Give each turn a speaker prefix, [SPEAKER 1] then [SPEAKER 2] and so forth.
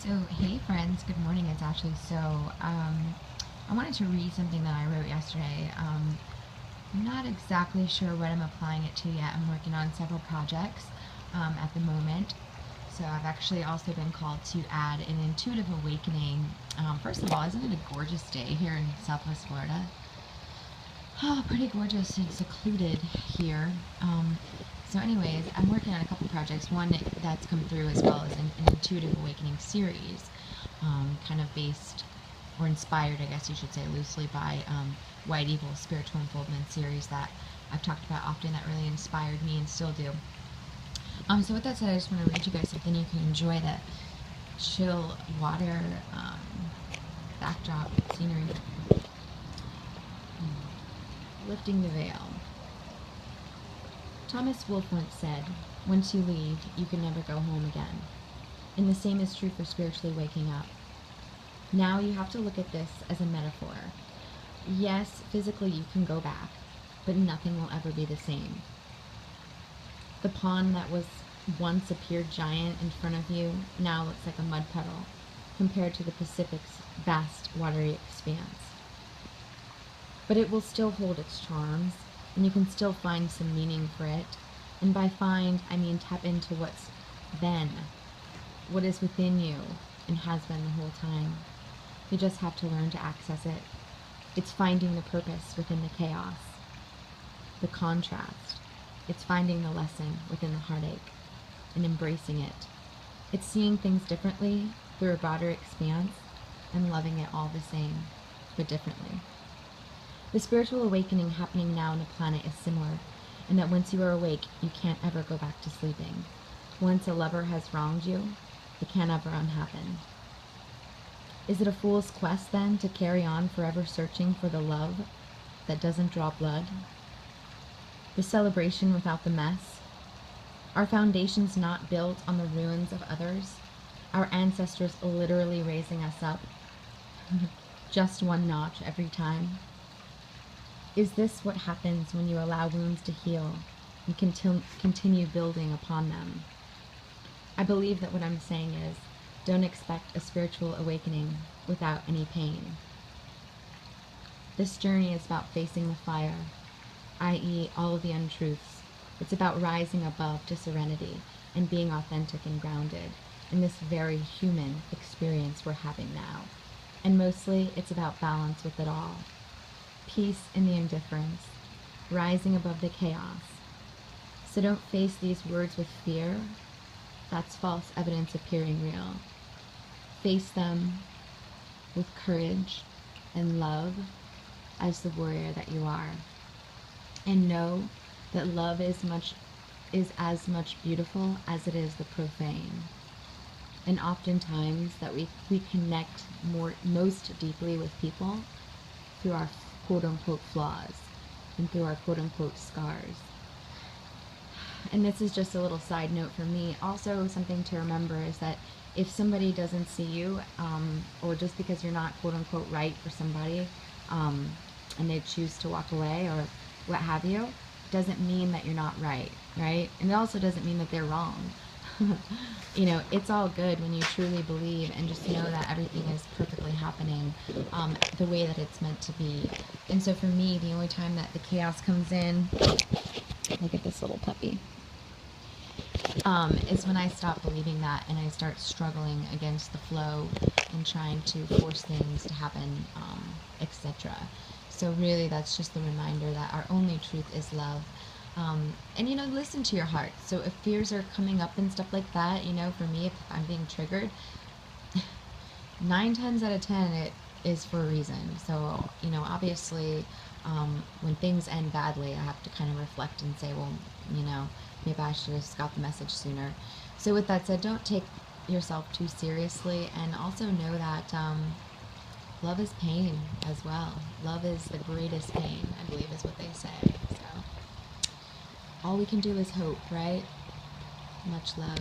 [SPEAKER 1] So, hey friends, good morning. It's Ashley. I wanted to read something that I wrote yesterday. I'm not exactly sure what I'm applying it to yet. I'm working on several projects at the moment. So, I've actually also been called to add an intuitive awakening. First of all, isn't it a gorgeous day here in Southwest Florida? Oh, pretty gorgeous and secluded here. Anyways, I'm working on a couple projects. One that's come through as well as an intuitive awakening series, kind of based or inspired, I guess you should say, loosely by White Eagle spiritual unfoldment series that I've talked about often that really inspired me and still do. So with that said, I just want to read you guys something you can enjoy, that chill water backdrop scenery. Lifting the veil. Thomas Wolfe once said, "Once you leave, you can never go home again." And the same is true for spiritually waking up. Now you have to look at this as a metaphor. Yes, physically you can go back, but nothing will ever be the same. The pond that was once appeared giant in front of you now looks like a mud puddle compared to the Pacific's vast watery expanse. But it will still hold its charms, and you can still find some meaning for it. And by find, I mean tap into what's then, what is within you and has been the whole time. You just have to learn to access it. It's finding the purpose within the chaos, the contrast. It's finding the lesson within the heartache and embracing it. It's seeing things differently through a broader expanse and loving it all the same, but differently. The spiritual awakening happening now on the planet is similar, in that once you are awake, you can't ever go back to sleeping. Once a lover has wronged you, it can't ever unhappen. Is it a fool's quest, then, to carry on forever searching for the love that doesn't draw blood? The celebration without the mess? Our foundations not built on the ruins of others? Our ancestors literally raising us up, just one notch every time? Is this what happens when you allow wounds to heal and continue building upon them? I believe that what I'm saying is, don't expect a spiritual awakening without any pain. This journey is about facing the fire, i.e. all of the untruths. It's about rising above to serenity and being authentic and grounded in this very human experience we're having now. And mostly, it's about balance with it all. Peace in the indifference, rising above the chaos. So don't face these words with fear. That's false evidence appearing real. Face them with courage and love as the warrior that you are. And know that love is as much beautiful as it is the profane. And oftentimes that we connect most deeply with people through our quote-unquote flaws and through our quote-unquote scars. And this is just a little side note for me. Also, something to remember is that if somebody doesn't see you, or just because you're not quote-unquote right for somebody, and they choose to walk away or what have you, doesn't mean that you're not right? And it also doesn't mean that they're wrong. It's all good when you truly believe and just know that everything is perfectly happening the way that it's meant to be. And so for me, the only time that the chaos comes in, look at this little puppy, is when I stop believing that and I start struggling against the flow and trying to force things to happen, etc. So really, that's just the reminder that our only truth is love. And listen to your heart. So if fears are coming up and stuff like that, for me, if I'm being triggered, 9 times out of 10 it is for a reason. So obviously, when things end badly, I have to kind of reflect and say, well, maybe I should have got the message sooner. So with that said, don't take yourself too seriously, and also know that love is pain as well. Love is the greatest pain, I believe is what they say. So all we can do is hope, right? Much love.